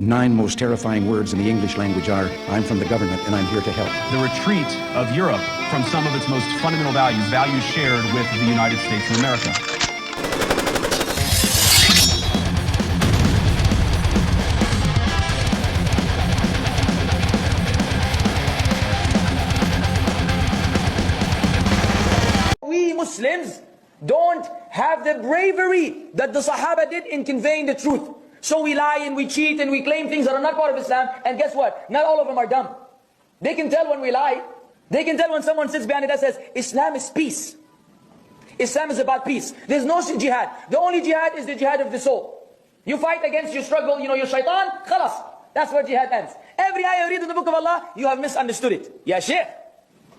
9 most terrifying words in the English language are, I'm from the government and I'm here to help. The retreat of Europe from some of its most fundamental values, values shared with the United States of America. We Muslims don't have the bravery that the Sahaba did in conveying the truth. So we lie and we cheat and we claim things that are not part of Islam. And guess what? Not all of them are dumb. They can tell when we lie. They can tell when someone sits behind it that says, Islam is peace. Islam is about peace. There's no jihad. The only jihad is the jihad of the soul. You fight against your struggle, your shaitan, khalas. That's where jihad ends. Every ayah you read in the book of Allah, you have misunderstood it. Ya Shaykh.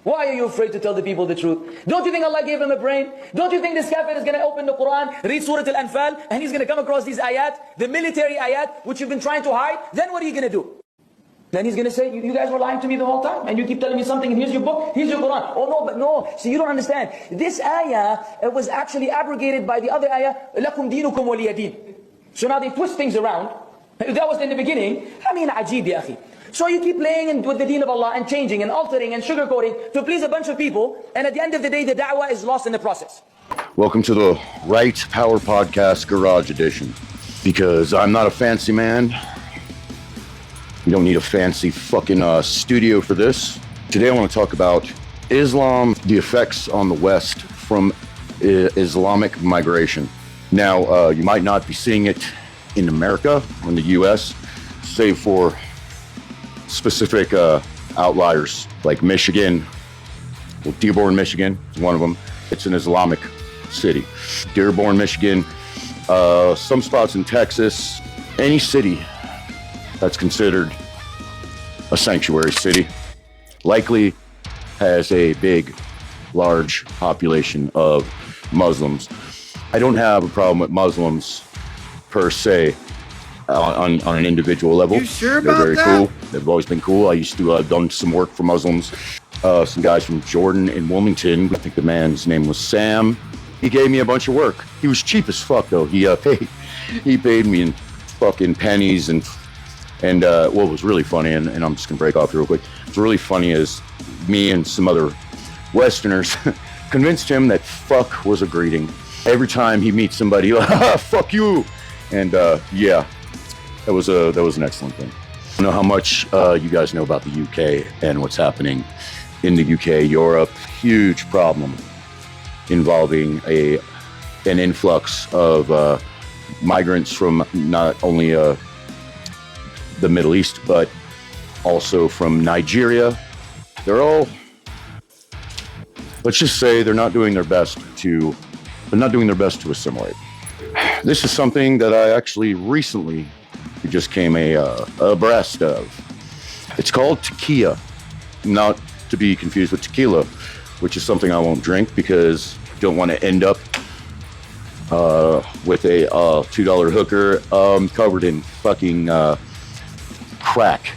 Why are you afraid to tell the people the truth? Don't you think Allah gave him a brain? Don't you think this kafir is going to open the Quran, read Surah Al-Anfal, and he's going to come across these ayat, the military ayat, which you've been trying to hide? Then what are you going to do? Then he's going to say, you guys were lying to me the whole time, and you keep telling me something, and here's your book, here's your Quran. Oh no, but no, see, you don't understand. This ayah was actually abrogated by the other ayah, لَكُمْ دِينُكُمْ وَلِيَ دِينِ. So now they twist things around. That was in the beginning. I mean, ajib ya akhi. So you keep playing with the deen of Allah and changing and altering and sugarcoating to please a bunch of people, and at the end of the day, the da'wah is lost in the process. Welcome to the Right Power Podcast Garage Edition. Because I'm not a fancy man. You don't need a fancy fucking studio for this. Today I want to talk about Islam, the effects on the West from Islamic migration. Now, you might not be seeing it in America or in the US, save for specific outliers like Michigan. Well, Dearborn, Michigan is one of them. It's an Islamic city. Dearborn, Michigan, some spots in Texas, any city that's considered a sanctuary city likely has a big, large population of Muslims. I don't have a problem with Muslims per se. On an individual level. You sure They're about very that? cool. They've always been cool. I used to done some work for Muslims. Some guys from Jordan and Wilmington. I think the man's name was Sam. He gave me a bunch of work. He was cheap as fuck though. He paid me in fucking pennies and what was really funny, and I'm just gonna break off here real quick. What's really funny is me and some other Westerners convinced him that fuck was a greeting. Every time he meets somebody, fuck you. And yeah. That was an excellent thing. I don't know how much you guys know about the UK and what's happening in the UK, Europe. Huge problem involving an influx of migrants from not only the Middle East, but also from Nigeria. They're all, let's just say, they're not doing their best to assimilate. This is something that I actually recently just came abreast of. It's called tequila, not to be confused with tequila, which is something I won't drink because I don't want to end up with a $2 hooker covered in fucking crack.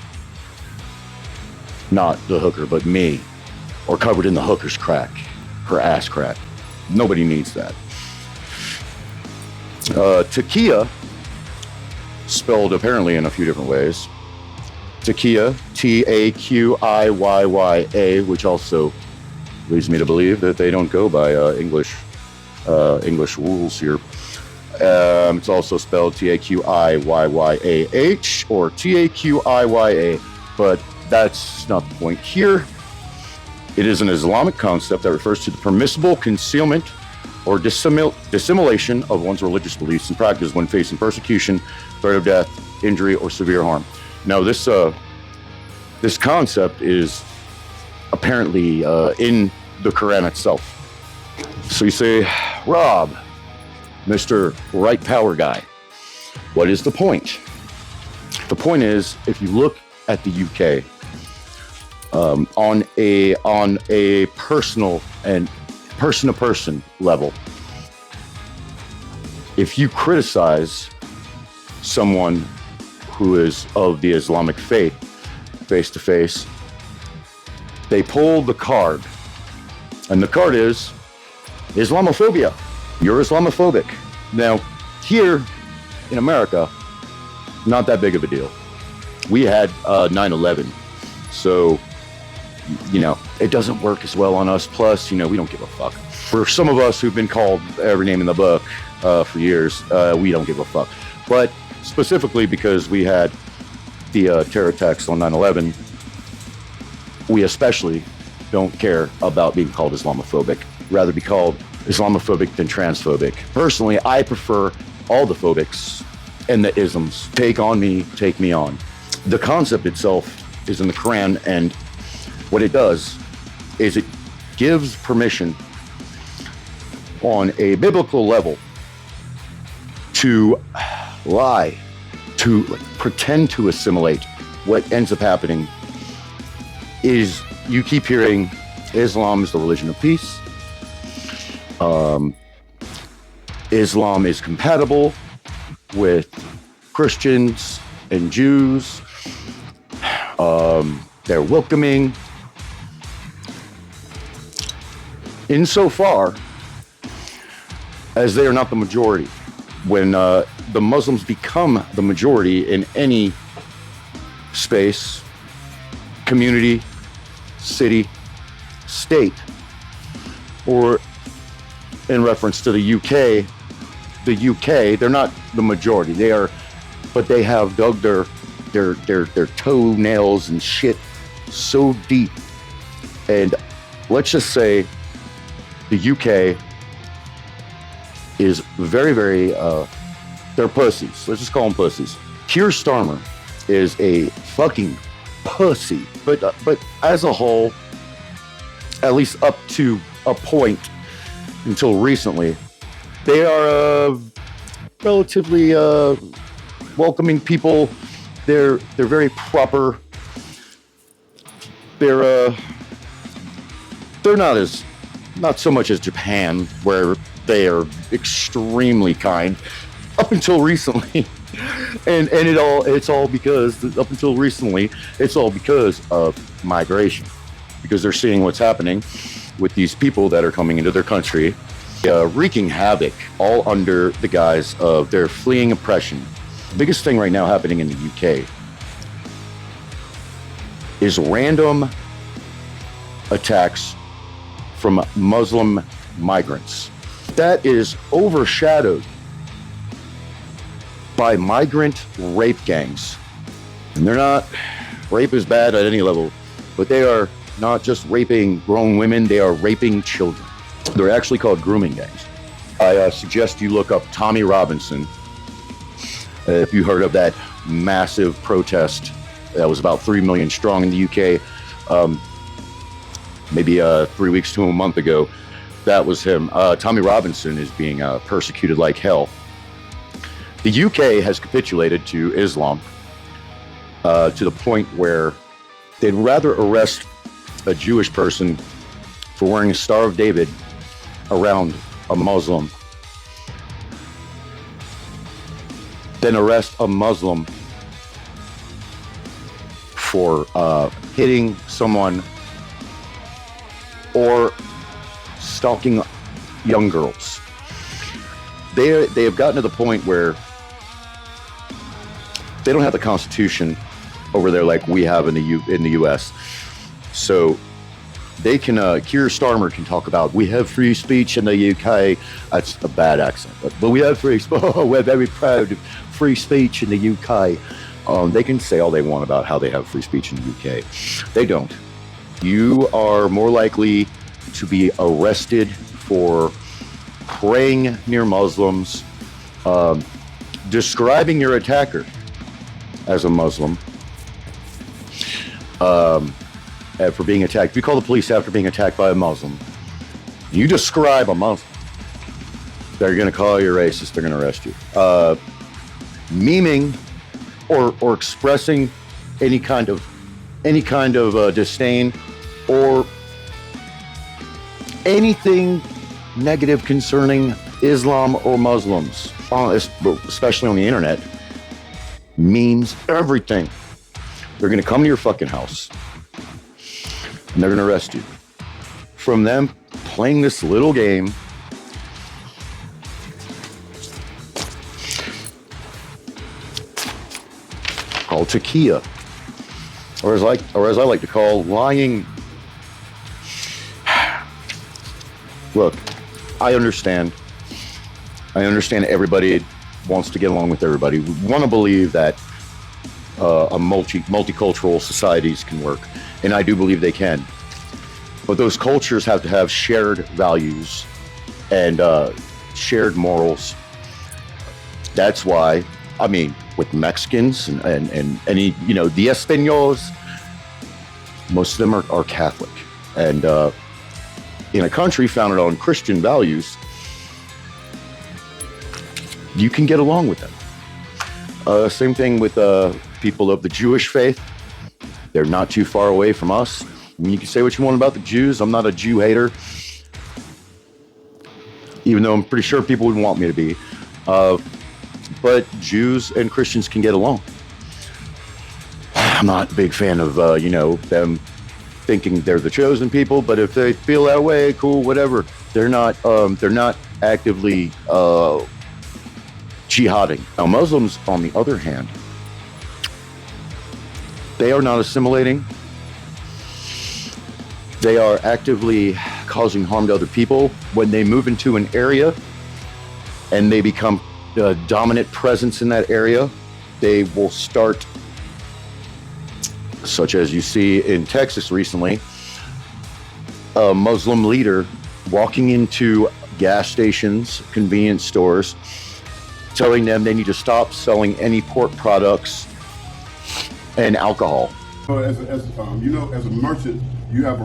Not the hooker, but me, or covered in the hooker's crack, her ass crack. Nobody needs that. Tequila, spelled apparently in a few different ways. Taqiya, T-A-Q-I-Y-Y-A, which also leads me to believe that they don't go by English rules here. It's also spelled T-A-Q-I-Y-Y-A-H or T-A-Q-I-Y-A, but that's not the point here. It is an Islamic concept that refers to the permissible concealment or dissimulation of one's religious beliefs and practices when facing persecution, threat of death, injury, or severe harm. Now, this concept is apparently in the Quran itself. So you say, Rob, Mr. Right Power guy, what is the point? The point is, if you look at the UK on a personal and person-to-person level, if you criticize someone who is of the Islamic faith face-to-face, they pull the card, and the card is Islamophobia. You're Islamophobic. Now, here in America, not that big of a deal. we had 9/11. So, you know, it doesn't work as well on us. Plus, you know, we don't give a fuck. For some of us who've been called every name in the book for years, we don't give a fuck. But specifically because we had the terror attacks on 9/11, we especially don't care about being called Islamophobic. Rather be called Islamophobic than transphobic. Personally, I prefer all the phobics and the isms. Take on me, take me on. The concept itself is in the Quran, and what it does is it gives permission on a biblical level to lie, to pretend to assimilate. What ends up happening is you keep hearing Islam is the religion of peace. Islam is compatible with Christians and Jews. They're welcoming. Insofar as they are not the majority. When the Muslims become the majority in any space, community, city, state, or in reference to the UK, they're not the majority. They are, but they have dug their toenails and shit so deep. And let's just say the UK is very, very, they're pussies. Let's just call them pussies. Keir Starmer is a fucking pussy. But as a whole, at least up to a point until recently, they are relatively welcoming people. They're very proper. They're not so much as Japan, where they are extremely kind. Up until recently, and it's all because up until recently, it's all because of migration, because they're seeing what's happening with these people that are coming into their country, wreaking havoc, all under the guise of their fleeing oppression. The biggest thing right now happening in the UK is random attacks from Muslim migrants. That is overshadowed by migrant rape gangs. And they're not, rape is bad at any level, but they are not just raping grown women, they are raping children. They're actually called grooming gangs. I suggest you look up Tommy Robinson. If you heard of that massive protest that was about 3 million strong in the UK, maybe 3 weeks to a month ago, that was him. Tommy Robinson is being persecuted like hell. The UK has capitulated to Islam to the point where they'd rather arrest a Jewish person for wearing a Star of David around a Muslim than arrest a Muslim for hitting someone or stalking young girls. They have gotten to the point where they don't have the Constitution over there like we have in the U.S. So they can, Keir Starmer can talk about, we have free speech in the UK. That's a bad accent, but we have free speech. Oh, we're very proud of free speech in the UK. They can say all they want about how they have free speech in the UK. They don't. You are more likely to be arrested for praying near Muslims, describing your attacker as a Muslim, for being attacked. If you call the police after being attacked by a Muslim, you describe a Muslim, they're going to call you racist, they're going to arrest you. Memeing or expressing any kind of disdain or anything negative concerning Islam or Muslims, especially on the internet, means everything. They're going to come to your fucking house and they're going to arrest you. From them playing this little game called call takia, or as I like to call lying. Look, I understand everybody wants to get along with everybody. We want to believe that multicultural societies can work, and I do believe they can. But those cultures have to have shared values and shared morals. That's why, I mean, with Mexicans and any, the Españols, most of them are Catholic. And in a country founded on Christian values, you can get along with them. Same thing with people of the Jewish faith. They're not too far away from us. I mean, you can say what you want about the Jews. I'm not a Jew hater, even though I'm pretty sure people would want me to be. But Jews and Christians can get along. I'm not a big fan of, them thinking they're the chosen people, but if they feel that way, cool, whatever. They're not actively jihading. Now, Muslims, on the other hand, they are not assimilating. They are actively causing harm to other people. When they move into an area and they become a dominant presence in that area, they will start, such as you see in Texas recently, a Muslim leader walking into gas stations, convenience stores, telling them they need to stop selling any pork products and alcohol. As a merchant, you have a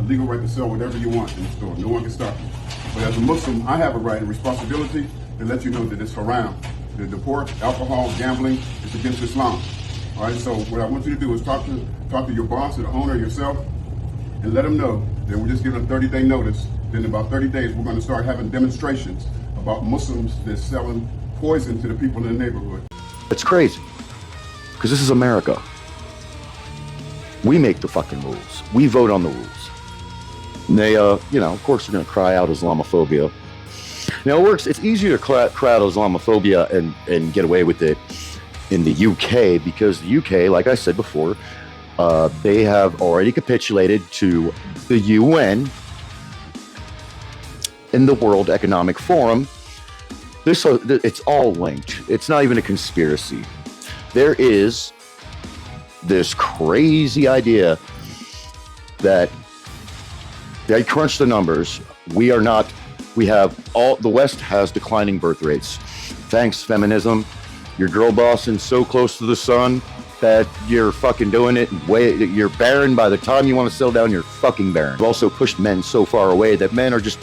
legal right to sell whatever you want in the store. No one can stop you. But as a Muslim, I have a right and responsibility to let you know that it's haram. The pork, alcohol, gambling is against Islam. All right, so what I want you to do is talk to your boss or the owner yourself and let them know that we're just giving a 30-day notice. Then in about 30 days, we're going to start having demonstrations about Muslims that's selling poison to the people in the neighborhood. It's crazy, because this is America. We make the fucking rules. We vote on the rules. And they, of course, they're going to cry out Islamophobia. Now, it works. It's easier to cry out Islamophobia and get away with it in the UK, because the UK, like I said before, they have already capitulated to the UN and the World Economic Forum. It's all linked. It's not even a conspiracy. There is this crazy idea that they crunch the numbers. The West has declining birth rates. Thanks, feminism. Your girl bossing so close to the sun that you're fucking doing it. You're barren by the time you want to settle down. You're fucking barren. We've also pushed men so far away that men are just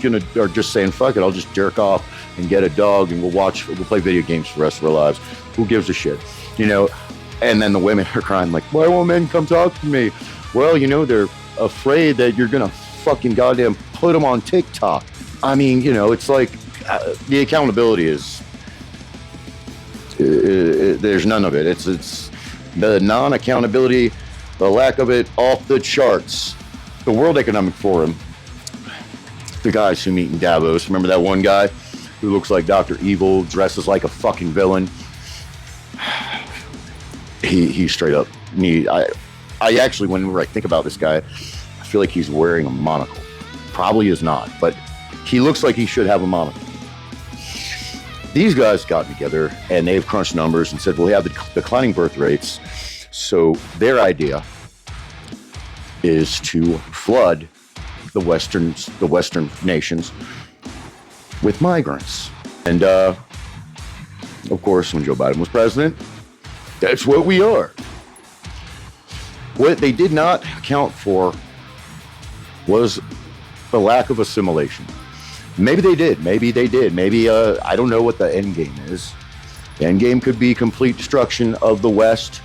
saying, fuck it, I'll just jerk off and get a dog and we'll play video games for the rest of our lives. Who gives a shit? And then the women are crying like, why won't men come talk to me? Well, they're afraid that you're going to fucking goddamn put them on TikTok. I mean, it's like the accountability is, there's none of it. It's the non-accountability, the lack of it, off the charts. The World Economic Forum, the guys who meet in Davos, remember that one guy who looks like Dr. Evil, dresses like a fucking villain? He straight up, I actually, whenever I think about this guy, I feel like he's wearing a monocle. Probably is not, but he looks like he should have a monocle. These guys got together and they've crunched numbers and said, well, we have the declining birth rates. So their idea is to flood the Western nations with migrants. And of course, when Joe Biden was president, that's what we are. What they did not account for was the lack of assimilation. Maybe they did. Maybe I don't know what the end game is. The end game could be complete destruction of the West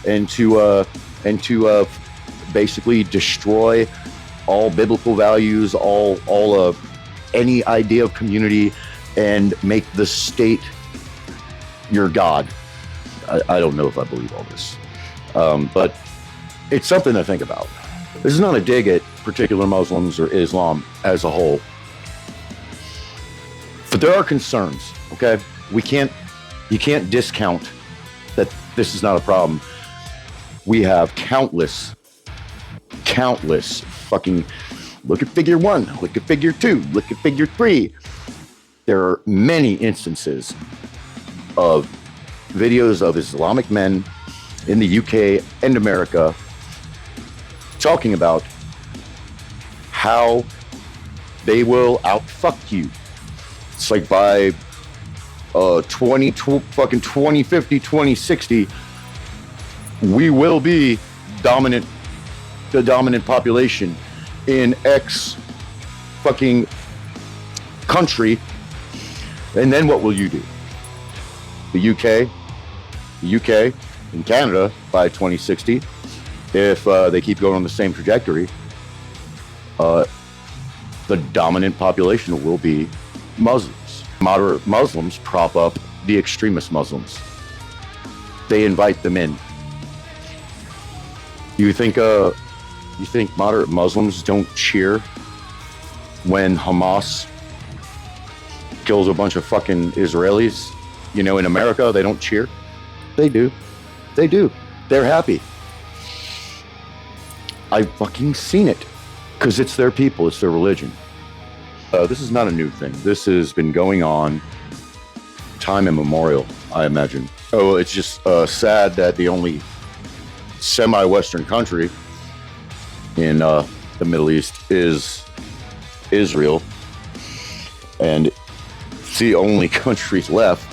and to basically destroy all biblical values, all any idea of community, and make the state your God. I don't know if I believe all this, but it's something to think about. This is not a dig at particular Muslims or Islam as a whole, but there are concerns. Okay, you can't discount that this is not a problem. We have countless fucking, look at figure 1, look at figure 2, look at figure 3. There are many instances of videos of Islamic men in the UK and America talking about how they will outfuck you. It's like by 2050, 2060, we will be the dominant population in X fucking country. And then what will you do? The UK and Canada by 2060, if they keep going on the same trajectory, the dominant population will be Muslims. Moderate Muslims prop up the extremist Muslims. They invite them in. You think moderate Muslims don't cheer when Hamas kills a bunch of fucking Israelis? You know, in America, they don't cheer. They do. They do. They're happy. I've fucking seen it. Because it's their people, it's their religion. This is not a new thing. This has been going on time immemorial, I imagine. Oh, it's just sad that the only semi-Western country in the Middle East is Israel. And it's the only country left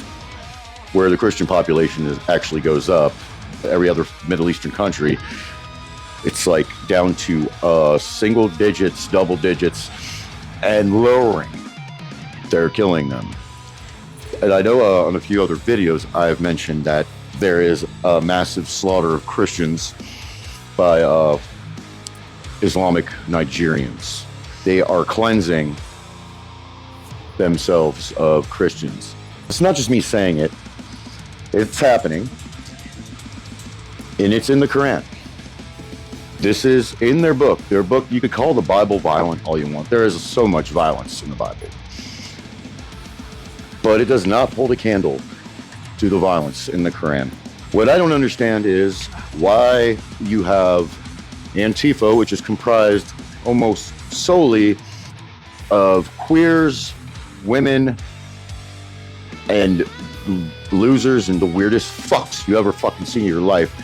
where the Christian population actually goes up. Every other Middle Eastern country, it's like down to single digits, double digits, and lowering. They're killing them. And I know on a few other videos I've mentioned that there is a massive slaughter of Christians by Islamic Nigerians. They are cleansing themselves of Christians. It's not just me saying it. It's happening. And it's in the Quran. This is in their book. Their book, you could call the Bible violent all you want. There is so much violence in the Bible. But it does not hold a candle to the violence in the Quran. What I don't understand is why you have Antifa, which is comprised almost solely of queers, women, and losers and the weirdest fucks you ever fucking seen in your life.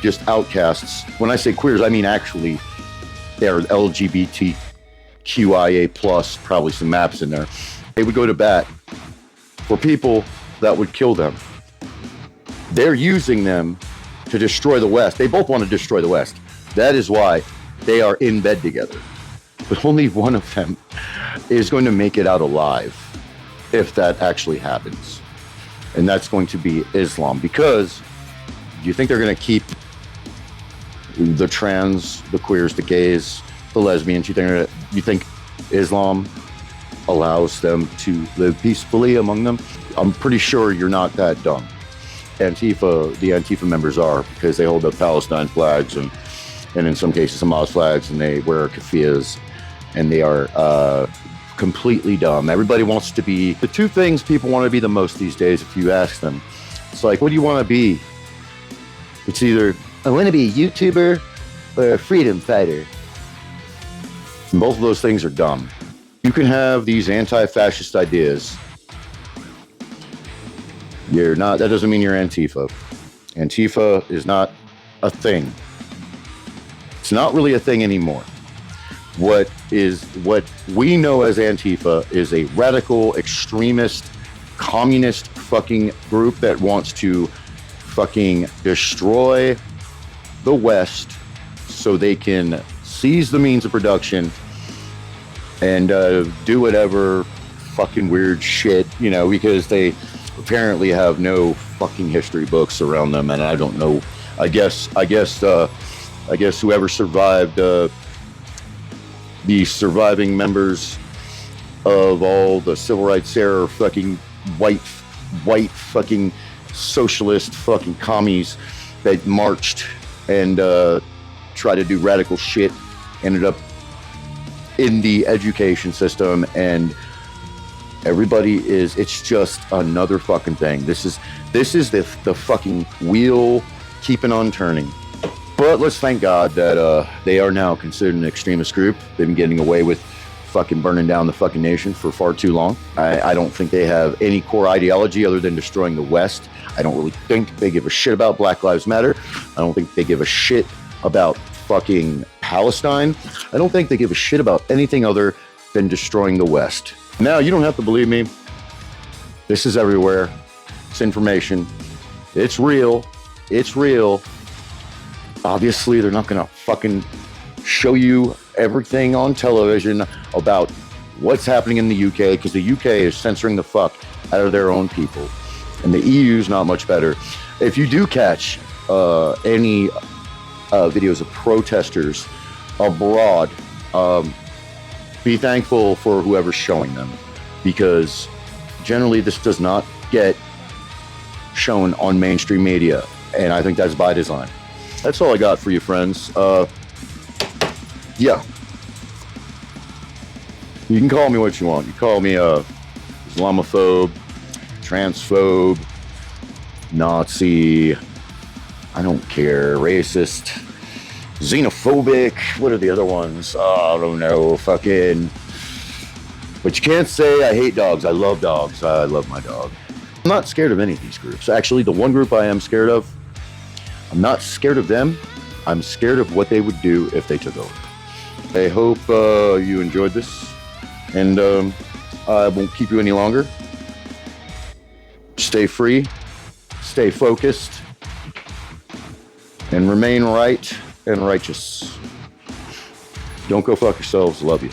Just outcasts. When I say queers, I mean actually they're LGBTQIA+, probably some maps in there. They would go to bat for people that would kill them. They're using them to destroy the West. They both want to destroy the West. That is why they are in bed together. But only one of them is going to make it out alive if that actually happens. And that's going to be Islam. Because do you think they're going to keep the trans, the queers, the gays, the lesbians? You think Islam allows them to live peacefully among them? I'm pretty sure you're not that dumb. The Antifa members are, because they hold up Palestine flags and in some cases Hamas flags, and they wear keffiyehs, and they are completely dumb. Everybody wants to be the two things people want to be the most these days. If you ask them, it's like, what do you want to be? It's either, I want to be a YouTuber or a freedom fighter. And both of those things are dumb. You can have these anti-fascist ideas. That doesn't mean you're Antifa. Antifa is not a thing. It's not really a thing anymore. What we know as Antifa is a radical, extremist, communist fucking group that wants to fucking destroy the West so they can seize the means of production and do whatever fucking weird shit, because they apparently have no fucking history books around them. And I don't know, I guess whoever survived, the surviving members of all the civil rights era fucking white fucking socialist fucking commies that marched and tried to do radical shit, ended up in the education system, and it's just another fucking thing. This is the fucking wheel keeping on turning. But let's thank God that they are now considered an extremist group. They've been getting away with fucking burning down the fucking nation for far too long. I don't think they have any core ideology other than destroying the West. I don't really think they give a shit about Black Lives Matter. I don't think they give a shit about fucking Palestine. I don't think they give a shit about anything other than destroying the West. Now, you don't have to believe me. This is everywhere. It's information. It's real. It's real. Obviously, they're not gonna fucking show you everything on television about what's happening in the UK, because the UK is censoring the fuck out of their own people. And the EU's not much better. If you do catch any videos of protesters abroad, be thankful for whoever's showing them, because generally this does not get shown on mainstream media, and I think that's by design. That's all I got for you, friends. Yeah. You can call me what you want. You call me Islamophobe, transphobe, Nazi, I don't care, racist, xenophobic, what are the other ones? I don't know, fucking. But you can't say I hate dogs. I love dogs. I love my dog. I'm not scared of any of these groups. Actually, the one group I am scared of, I'm not scared of them. I'm scared of what they would do if they took over. I hope you enjoyed this, and I won't keep you any longer. Stay free, stay focused, and remain right and righteous. Don't go fuck yourselves. Love you.